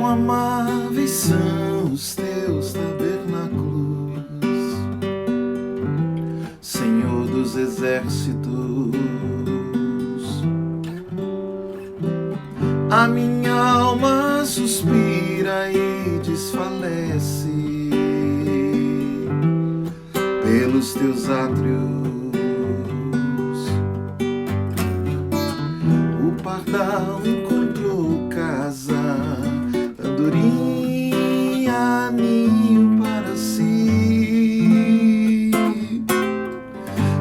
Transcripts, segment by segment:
Quão amáveis são os teus tabernáculos, Senhor dos exércitos. A minha alma suspira e desfalece pelos teus átrios. O pardal encontrou casa, andorinha, ninho para si.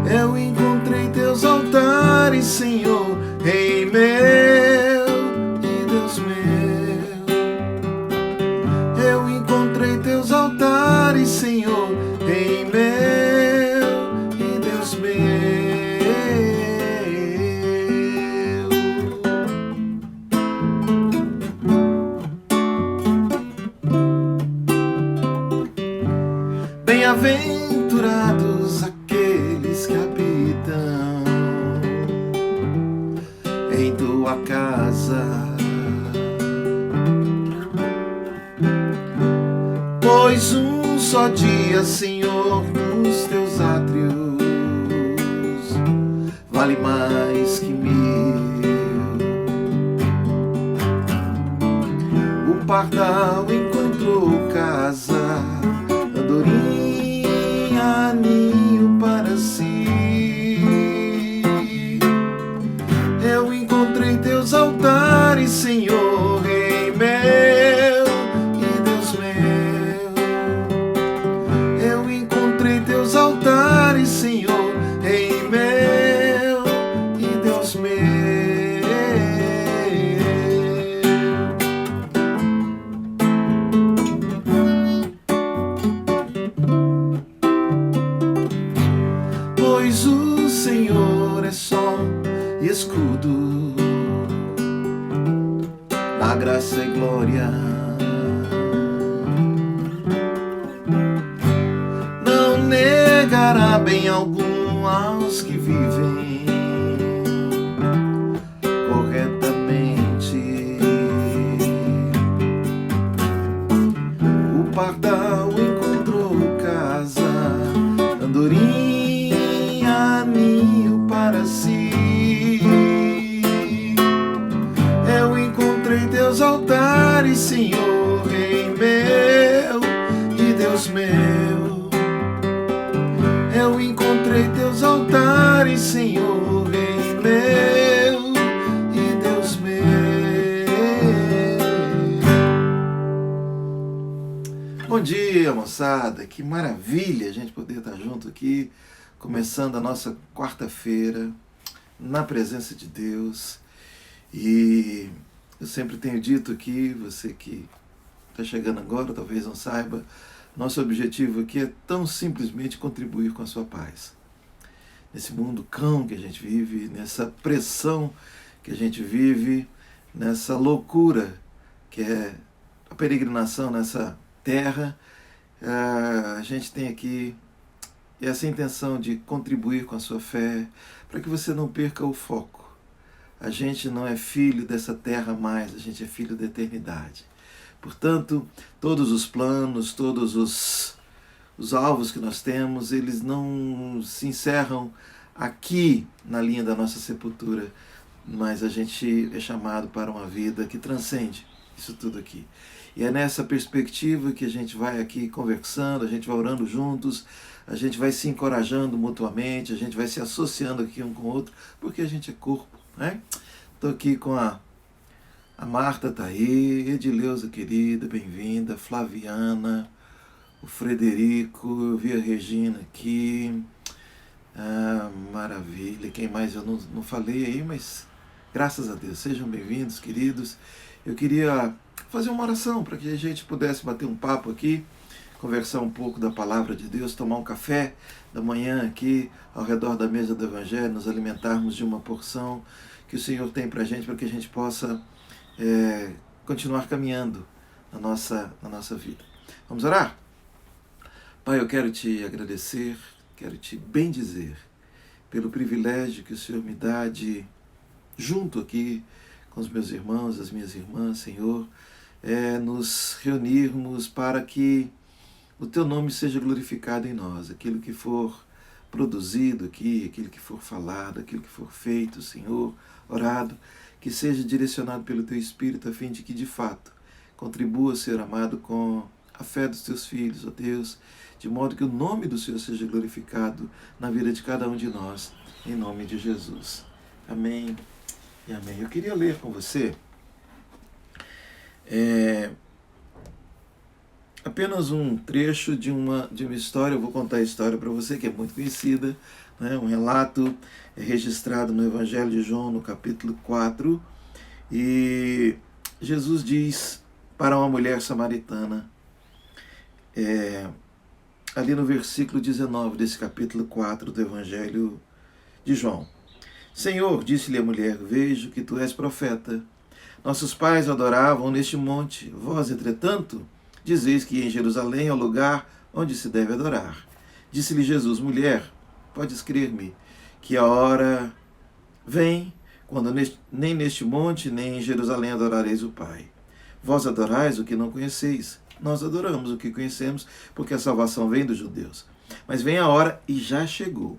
Eu encontrei teus altares, Senhor, Rei meu e Deus meu. Eu encontrei teus altares, Senhor, Rei meu e Deus meu. Bem-aventurados aqueles que habitam em tua casa, pois um só dia, Senhor, nos teus átrios vale mais que 1000. O pardal encontrou casa, andorinha, ninho para si. Eu encontrei teus altares, Senhor, Rei meu e Deus meu. Eu encontrei teus altares, Senhor, Rei meu e Deus meu. Pois o Senhor é sol e escudo, da graça e glória. Não negará bem algum aos que vivem corretamente. O pardal encontrou casa, andorinha, ninho para si. Eu encontrei teus altares, Senhor, Rei meu e Deus meu. Eu encontrei teus altares, Senhor, Rei meu e Deus meu. Bom dia, moçada, que maravilha a gente poder estar junto aqui, começando a nossa quarta-feira, na presença de Deus. E eu sempre tenho dito aqui, você que está chegando agora, talvez não saiba, nosso objetivo aqui é tão simplesmente contribuir com a sua paz. Nesse mundo cão que a gente vive, nessa pressão que a gente vive, nessa loucura que é a peregrinação nessa terra, a gente tem aqui essa intenção de contribuir com a sua fé, para que você não perca o foco. A gente não é filho dessa terra mais, a gente é filho da eternidade. Portanto, todos os planos, todos os alvos que nós temos, eles não se encerram aqui na linha da nossa sepultura, mas a gente é chamado para uma vida que transcende isso tudo aqui. E é nessa perspectiva que a gente vai aqui conversando, a gente vai orando juntos, a gente vai se encorajando mutuamente, a gente vai se associando aqui um com o outro, porque a gente é corpo, né? Estou aqui com a Marta tá aí, Edileuza querida, bem-vinda, Flaviana, o Frederico, eu vi a Regina aqui, maravilha, quem mais eu não falei aí, mas graças a Deus, sejam bem-vindos, queridos. Eu queria fazer uma oração para que a gente pudesse bater um papo aqui, conversar um pouco da palavra de Deus, tomar um café da manhã aqui ao redor da mesa do Evangelho, nos alimentarmos de uma porção que o Senhor tem para a gente, para que a gente possa continuar caminhando na nossa vida. Vamos orar? Pai, eu quero te agradecer, quero te bendizer pelo privilégio que o Senhor me dá de, junto aqui com os meus irmãos, as minhas irmãs, Senhor, nos reunirmos para que o teu nome seja glorificado em nós. Aquilo que for produzido aqui, aquilo que for falado, aquilo que for feito, Senhor, orado, que seja direcionado pelo teu Espírito, a fim de que, de fato, contribua, Senhor amado, com a fé dos teus filhos, ó Deus, de modo que o nome do Senhor seja glorificado na vida de cada um de nós, em nome de Jesus. Amém e amém. Eu queria ler com você apenas um trecho de uma história. Eu vou contar a história para você, que é muito conhecida, né? Um relato registrado no Evangelho de João, no capítulo 4, e Jesus diz para uma mulher samaritana, ali no versículo 19 desse capítulo 4 do Evangelho de João: Senhor, disse-lhe a mulher, vejo que tu és profeta. Nossos pais adoravam neste monte, vós, entretanto, dizeis que em Jerusalém é o lugar onde se deve adorar. Disse-lhe Jesus, mulher, podes crer-me, que a hora vem, quando nem neste monte, nem em Jerusalém adorareis o Pai. Vós adorais o que não conheceis, nós adoramos o que conhecemos, porque a salvação vem dos judeus. Mas vem a hora, e já chegou,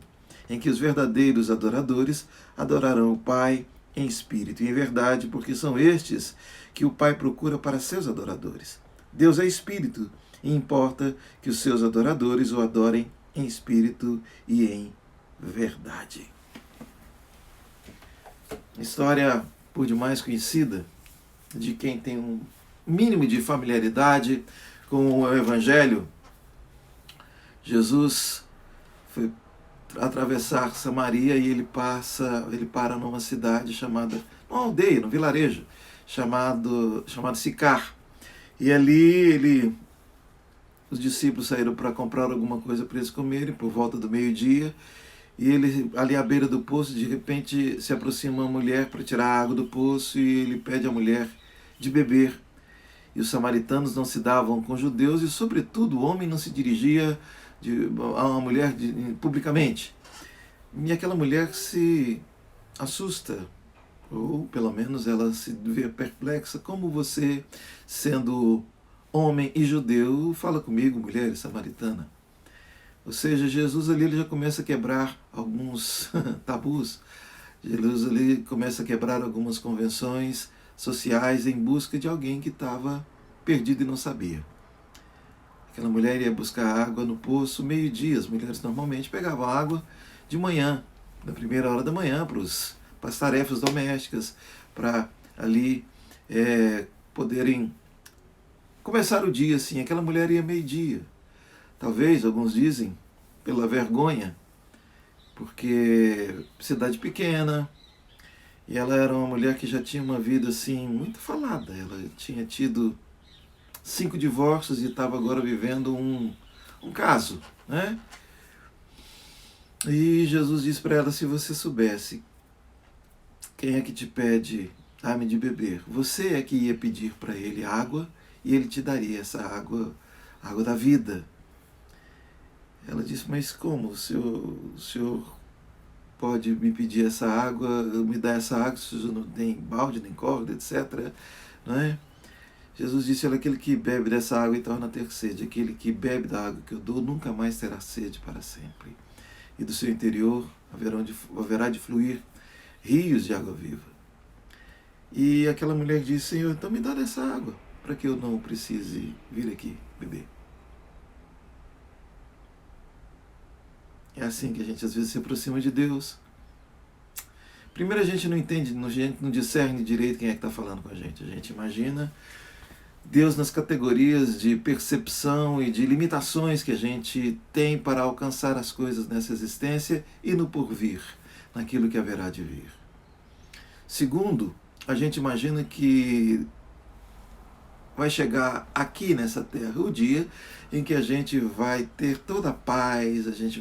em que os verdadeiros adoradores adorarão o Pai em espírito e em verdade, porque são estes que o Pai procura para seus adoradores. Deus é espírito, e importa que os seus adoradores o adorem em espírito e em verdade. História por demais conhecida, de quem tem um mínimo de familiaridade com o Evangelho. Jesus foi atravessar Samaria e ele para numa cidade chamada, uma aldeia, num vilarejo, chamado Sicar. E ali os discípulos saíram para comprar alguma coisa para eles comerem, por volta do meio-dia, e ele, ali à beira do poço, de repente se aproxima uma mulher para tirar a água do poço, e ele pede à mulher de beber. E os samaritanos não se davam com judeus, e sobretudo o homem não se dirigia a uma mulher publicamente. E aquela mulher se assusta, ou pelo menos ela se vê perplexa. Como você, sendo homem e judeu, fala comigo, mulher samaritana? Ou seja, Jesus ali ele já começa a quebrar alguns tabus. Jesus ali começa a quebrar algumas convenções sociais em busca de alguém que estava perdido e não sabia. Aquela mulher ia buscar água no poço meio-dia. As mulheres normalmente pegavam água de manhã, na primeira hora da manhã, para as tarefas domésticas, para ali poderem começar o dia assim. Aquela mulher ia meio-dia. Talvez, alguns dizem, pela vergonha, porque cidade pequena, e ela era uma mulher que já tinha uma vida assim muito falada. Ela tinha tido 5 divórcios e estava agora vivendo um caso, né? E Jesus disse para ela, se você soubesse quem é que te pede dá-me de beber, você é que ia pedir para ele água e ele te daria essa água, água da vida. Ela disse, mas como? O senhor pode me pedir essa água, me dar essa água, se o senhor não tem balde, nem corda, etc. Não é? Jesus disse, olha, aquele que bebe dessa água e torna a ter sede, aquele que bebe da água que eu dou nunca mais terá sede para sempre. E do seu interior haverá de fluir rios de água viva. E aquela mulher disse, Senhor, então me dá dessa água, para que eu não precise vir aqui beber. É assim que a gente às vezes se aproxima de Deus. Primeiro a gente não entende, a gente não discerne direito quem é que está falando com a gente. A gente imagina Deus nas categorias de percepção e de limitações que a gente tem para alcançar as coisas nessa existência e no porvir, naquilo que haverá de vir. Segundo, a gente imagina que vai chegar aqui nessa terra o dia em que a gente vai ter toda a paz, a gente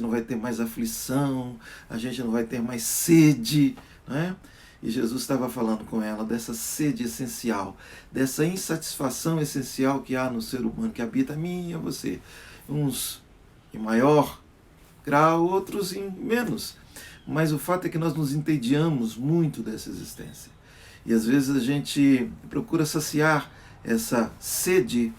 não vai ter mais aflição, a gente não vai ter mais sede, né? E Jesus estava falando com ela dessa sede essencial, dessa insatisfação essencial que há no ser humano, que habita a mim e a você. Uns em maior grau, outros em menos. Mas o fato é que nós nos entediamos muito dessa existência. E às vezes a gente procura saciar essa sede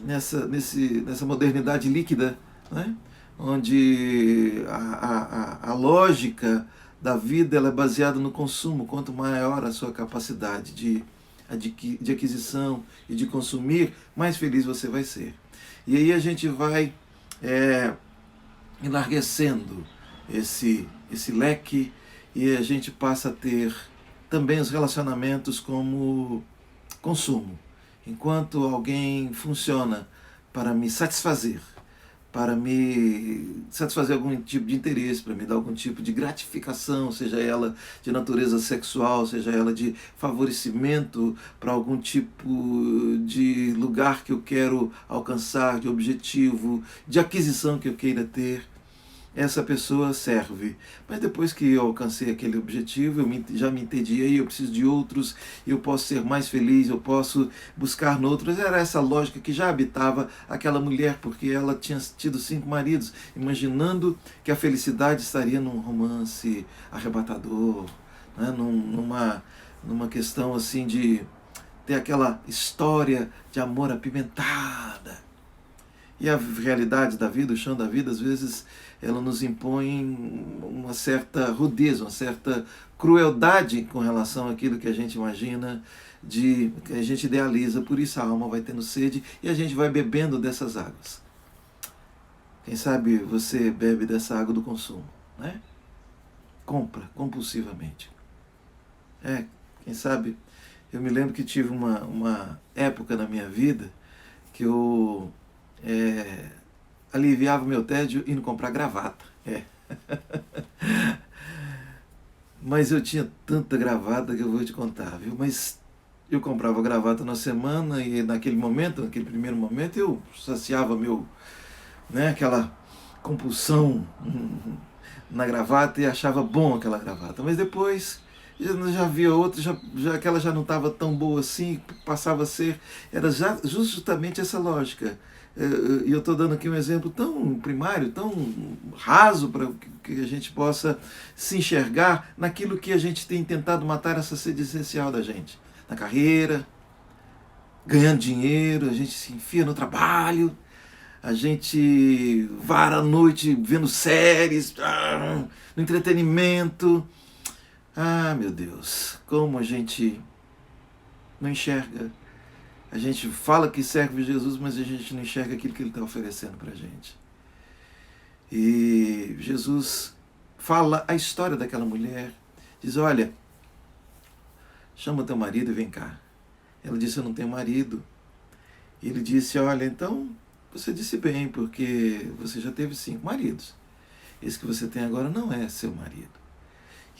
nessa modernidade líquida, né? Onde a lógica da vida ela é baseada no consumo. Quanto maior a sua capacidade de aquisição e de consumir, mais feliz você vai ser. E aí a gente vai enlarguecendo esse leque e a gente passa a ter também os relacionamentos como consumo. Enquanto alguém funciona para me satisfazer, algum tipo de interesse, para me dar algum tipo de gratificação, seja ela de natureza sexual, seja ela de favorecimento para algum tipo de lugar que eu quero alcançar, de objetivo, de aquisição que eu queira ter, essa pessoa serve. Mas depois que eu alcancei aquele objetivo, já me entediei, eu preciso de outros, eu posso ser mais feliz, eu posso buscar noutros. Era essa lógica que já habitava aquela mulher, porque ela tinha tido 5 maridos, imaginando que a felicidade estaria num romance arrebatador, né? numa questão assim de ter aquela história de amor apimentada. E a realidade da vida, o chão da vida, às vezes ela nos impõe uma certa rudeza, uma certa crueldade com relação àquilo que a gente imagina, que a gente idealiza. Por isso a alma vai tendo sede e a gente vai bebendo dessas águas. Quem sabe você bebe dessa água do consumo, né? Compra compulsivamente. Quem sabe, eu me lembro que tive uma época na minha vida que eu aliviava o meu tédio indo comprar gravata. Mas eu tinha tanta gravata que eu vou te contar, viu? Mas eu comprava gravata na semana e naquele primeiro momento, eu saciava aquela compulsão na gravata e achava bom aquela gravata. Mas depois já via outra, aquela já não estava tão boa assim, passava a ser. Era justamente essa lógica. E eu estou dando aqui um exemplo tão primário, tão raso, para que a gente possa se enxergar naquilo que a gente tem tentado matar, essa sede essencial da gente. Na carreira, ganhando dinheiro, a gente se enfia no trabalho, a gente vara a noite vendo séries, no entretenimento. Meu Deus, como a gente não enxerga. A gente fala que serve Jesus, mas a gente não enxerga aquilo que Ele está oferecendo para a gente. E Jesus fala a história daquela mulher. Diz, olha, chama teu marido e vem cá. Ela disse, eu não tenho marido. E ele disse, olha, então você disse bem, porque você já teve 5 maridos. Esse que você tem agora não é seu marido.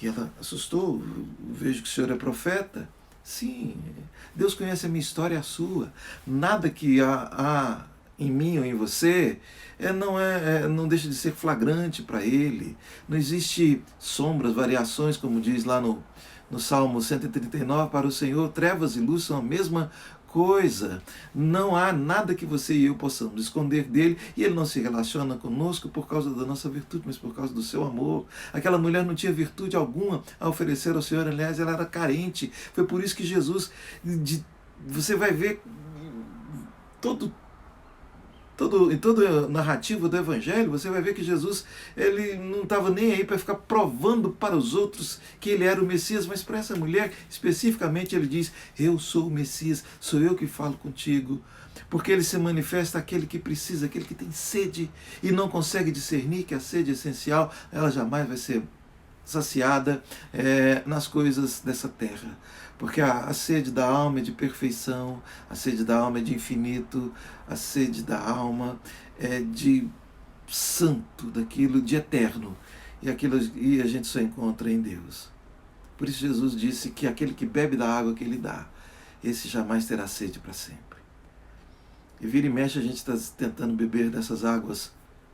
E ela assustou, vejo que o senhor é profeta. Sim, Deus conhece a minha história e a sua. Nada que há em mim ou em você não deixa de ser flagrante para Ele. Não existe sombras, variações, como diz lá no Salmo 139, para o Senhor, trevas e luz são a mesma coisa. Não há nada que você e eu possamos esconder dele, e ele não se relaciona conosco por causa da nossa virtude, mas por causa do seu amor. Aquela mulher não tinha virtude alguma a oferecer ao Senhor, aliás, ela era carente. Foi por isso que Jesus, você vai ver em toda a narrativa do Evangelho, você vai ver que Jesus ele não estava nem aí para ficar provando para os outros que ele era o Messias, mas para essa mulher especificamente ele diz, eu sou o Messias, sou eu que falo contigo, porque ele se manifesta aquele que precisa, aquele que tem sede e não consegue discernir que a sede essencial, ela jamais vai ser saciada nas coisas dessa terra. Porque a sede da alma é de perfeição, a sede da alma é de infinito, a sede da alma é de santo, daquilo de eterno. E a gente só encontra em Deus. Por isso Jesus disse que aquele que bebe da água que Ele dá, esse jamais terá sede para sempre. E vira e mexe a gente está tentando beber dessas águas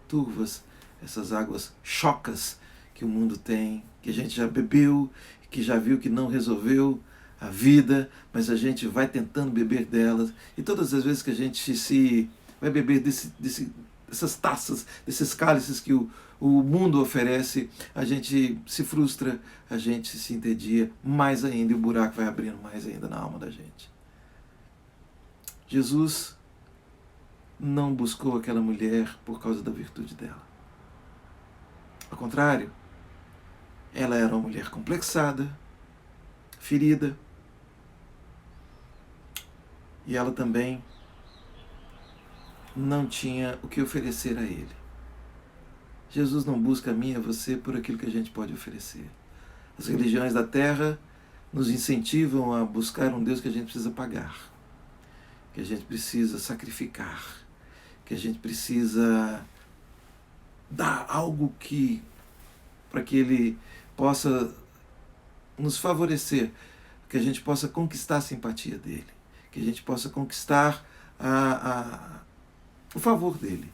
turvas, essas águas chocas que o mundo tem, que a gente já bebeu, que já viu que não resolveu a vida, mas a gente vai tentando beber delas, e todas as vezes que a gente vai beber dessas taças, desses cálices que o o mundo oferece, a gente se frustra, a gente se entedia mais ainda e o buraco vai abrindo mais ainda na alma da gente. Jesus não buscou aquela mulher por causa da virtude dela. Ao contrário, ela era uma mulher complexada, ferida, e ela também não tinha o que oferecer a ele. Jesus não busca a mim e a você por aquilo que a gente pode oferecer. As religiões da terra nos incentivam a buscar um Deus que a gente precisa pagar, que a gente precisa sacrificar, que a gente precisa dar algo para que Ele possa nos favorecer, que a gente possa conquistar a simpatia dEle, que a gente possa conquistar o favor dEle.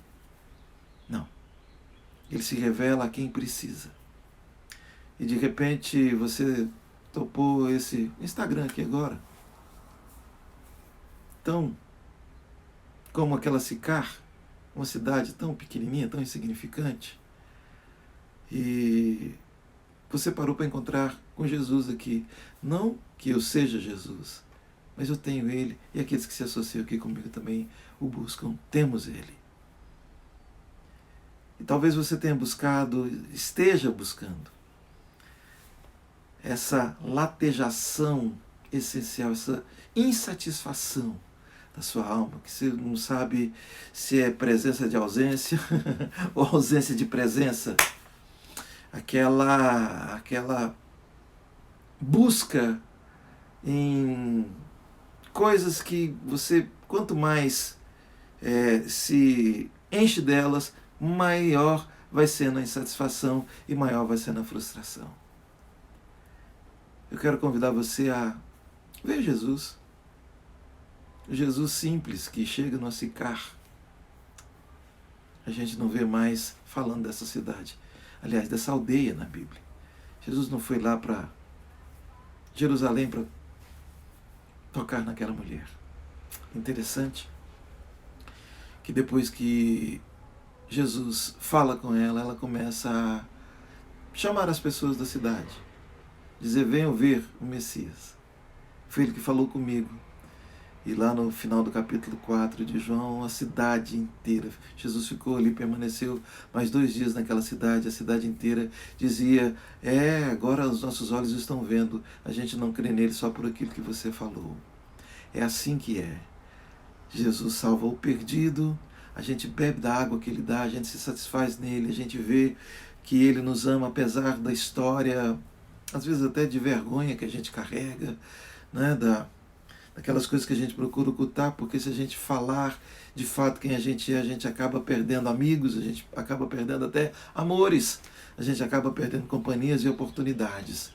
Não. Ele se revela a quem precisa. E de repente você topou esse Instagram aqui agora. Então, como aquela Sicar, uma cidade tão pequenininha, tão insignificante, e você parou para encontrar com Jesus aqui. Não que eu seja Jesus, mas eu tenho Ele, e aqueles que se associam aqui comigo também o buscam. Temos Ele. E talvez você tenha buscado, esteja buscando, essa latejação essencial, essa insatisfação da sua alma, que você não sabe se é presença de ausência ou ausência de presença. Aquela busca em coisas que você, quanto mais se enche delas, maior vai sendo a insatisfação e maior vai sendo a frustração. Eu quero convidar você a ver Jesus. O Jesus simples que chega no Sicar. A gente não vê mais falando dessa cidade. Aliás, dessa aldeia na Bíblia. Jesus não foi lá para Jerusalém para tocar naquela mulher. Interessante que depois que Jesus fala com ela, ela começa a chamar as pessoas da cidade. Dizer, venham ver o Messias. Foi ele que falou comigo. E lá no final do capítulo 4 de João, a cidade inteira, Jesus ficou ali, permaneceu mais 2 dias naquela cidade, a cidade inteira dizia, agora os nossos olhos estão vendo, a gente não crê nele só por aquilo que você falou. É assim que é. Jesus salva o perdido, a gente bebe da água que ele dá, a gente se satisfaz nele, a gente vê que ele nos ama apesar da história, às vezes até de vergonha que a gente carrega, né, daquelas coisas que a gente procura ocultar, porque se a gente falar de fato quem a gente acaba perdendo amigos, a gente acaba perdendo até amores, a gente acaba perdendo companhias e oportunidades.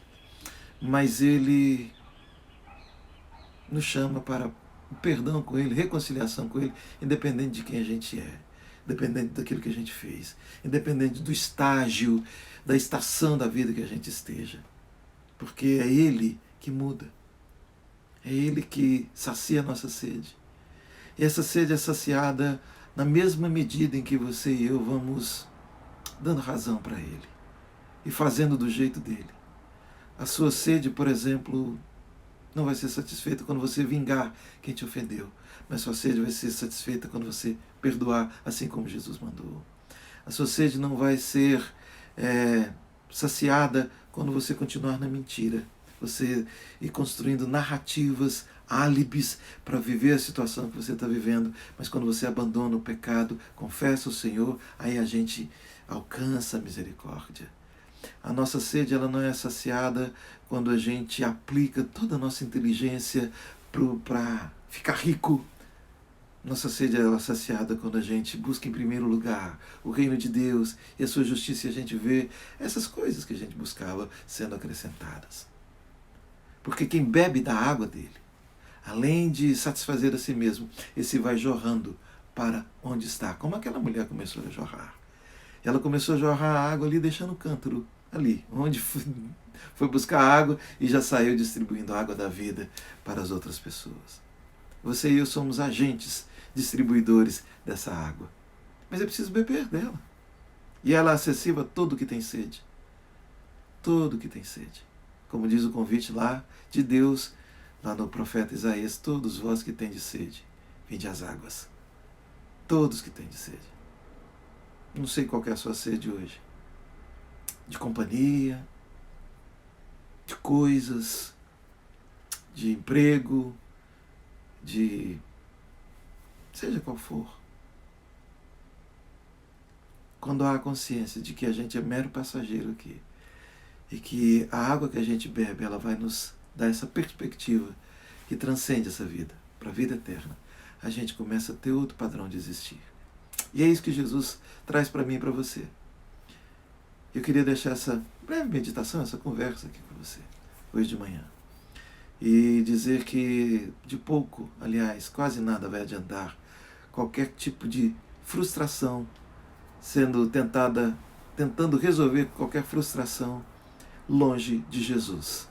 Mas ele nos chama para o perdão com ele, reconciliação com ele, independente de quem a gente é, independente daquilo que a gente fez, independente do estágio, da estação da vida que a gente esteja. Porque é ele que muda. É Ele que sacia a nossa sede. E essa sede é saciada na mesma medida em que você e eu vamos dando razão para Ele e fazendo do jeito dele. A sua sede, por exemplo, não vai ser satisfeita quando você vingar quem te ofendeu, mas sua sede vai ser satisfeita quando você perdoar, assim como Jesus mandou. A sua sede não vai ser saciada quando você continuar na mentira. Você ir construindo narrativas, álibis para viver a situação que você está vivendo. Mas quando você abandona o pecado, confessa o Senhor, aí a gente alcança a misericórdia. A nossa sede ela não é saciada quando a gente aplica toda a nossa inteligência para ficar rico. Nossa sede é saciada quando a gente busca em primeiro lugar o reino de Deus e a sua justiça, e a gente vê essas coisas que a gente buscava sendo acrescentadas. Porque quem bebe da água dele, além de satisfazer a si mesmo, esse vai jorrando para onde está. Como aquela mulher começou a jorrar. Ela começou a jorrar a água ali, deixando o cântaro ali, onde foi buscar água e já saiu distribuindo a água da vida para as outras pessoas. Você e eu somos agentes distribuidores dessa água. Mas é preciso beber dela. E ela é acessível a todo que tem sede. Todo que tem sede. Como diz o convite lá de Deus, lá no profeta Isaías, todos vós que tendes sede, vinde às águas. Todos que têm sede. Não sei qual que é a sua sede hoje. De companhia, de coisas, de emprego, de seja qual for. Quando há a consciência de que a gente é mero passageiro aqui e que a água que a gente bebe, ela vai nos dar essa perspectiva que transcende essa vida, para a vida eterna, a gente começa a ter outro padrão de existir. E é isso que Jesus traz para mim e para você. Eu queria deixar essa breve meditação, essa conversa aqui com você, hoje de manhã. E dizer que de pouco, aliás, quase nada vai adiantar qualquer tipo de frustração tentando resolver qualquer frustração longe de Jesus.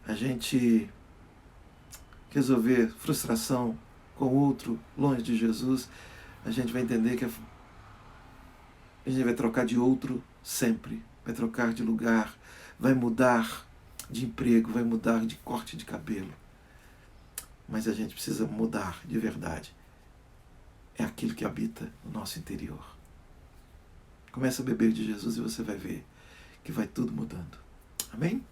A gente resolver frustração com outro longe de Jesus, a gente vai entender que a gente vai trocar de outro sempre, vai trocar de lugar, vai mudar de emprego, vai mudar de corte de cabelo. Mas a gente precisa mudar de verdade. É aquilo que habita no nosso interior. Começa a beber de Jesus e você vai ver que vai tudo mudando. Amém?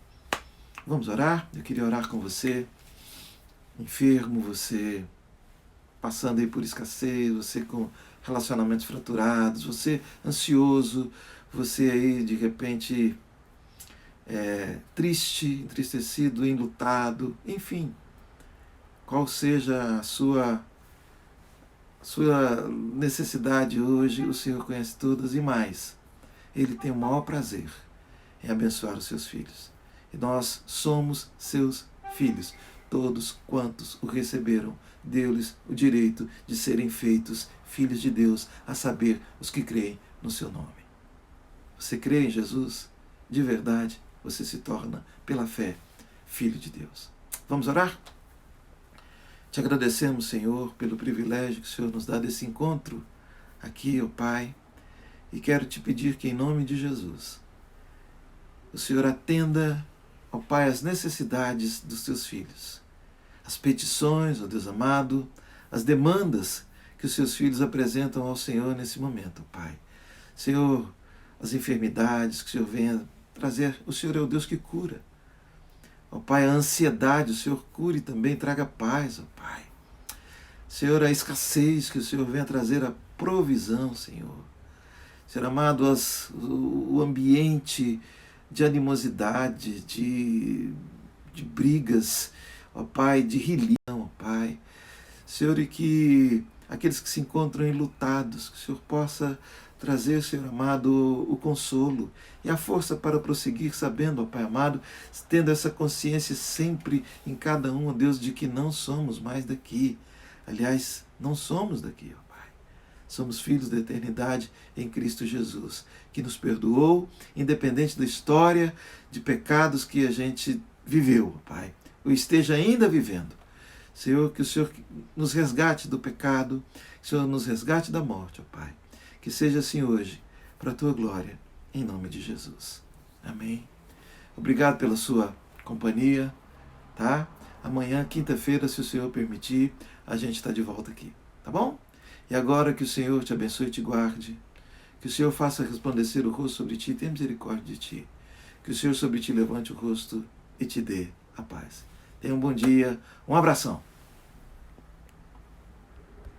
Vamos orar? Eu queria orar com você, enfermo, você passando aí por escassez, você com relacionamentos fraturados, você ansioso, você aí de repente triste, entristecido, enlutado, enfim. Qual seja a sua necessidade hoje, o Senhor conhece todas e mais. Ele tem o maior prazer em abençoar os seus filhos. E nós somos seus filhos. Todos quantos o receberam, deu-lhes o direito de serem feitos filhos de Deus, a saber, os que creem no seu nome. Você crê em Jesus? De verdade, você se torna, pela fé, filho de Deus. Vamos orar? Te agradecemos, Senhor, pelo privilégio que o Senhor nos dá desse encontro aqui, ó Pai, e quero te pedir que, em nome de Jesus, o Senhor atenda, ó Pai, as necessidades dos teus filhos, as petições, ó Deus amado, as demandas que os seus filhos apresentam ao Senhor nesse momento, ó Pai. Senhor, as enfermidades que o Senhor venha trazer, o Senhor é o Deus que cura. Ó Pai, a ansiedade, o Senhor cure e também traga paz, ó Pai. Senhor, a escassez, que o Senhor venha trazer a provisão, Senhor. Senhor amado, o ambiente de animosidade, de brigas, ó Pai, de rilhão, ó Pai. Senhor, e que aqueles que se encontram enlutados, que o Senhor possa trazer, Senhor amado, o consolo e a força para prosseguir, sabendo, ó Pai amado, tendo essa consciência sempre em cada um, ó Deus, de que não somos mais daqui. Aliás, não somos daqui, ó Pai. Somos filhos da eternidade em Cristo Jesus, que nos perdoou, independente da história de pecados que a gente viveu, ó Pai, ou esteja ainda vivendo. Senhor, que o Senhor nos resgate do pecado, que o Senhor nos resgate da morte, ó Pai. Que seja assim hoje, para a tua glória, em nome de Jesus. Amém. Obrigado pela sua companhia, tá? Amanhã, quinta-feira, se o Senhor permitir, a gente está de volta aqui, tá bom? E agora que o Senhor te abençoe e te guarde, que o Senhor faça resplandecer o rosto sobre ti e tenha misericórdia de ti, que o Senhor sobre ti levante o rosto e te dê a paz. Tenha um bom dia, um abração.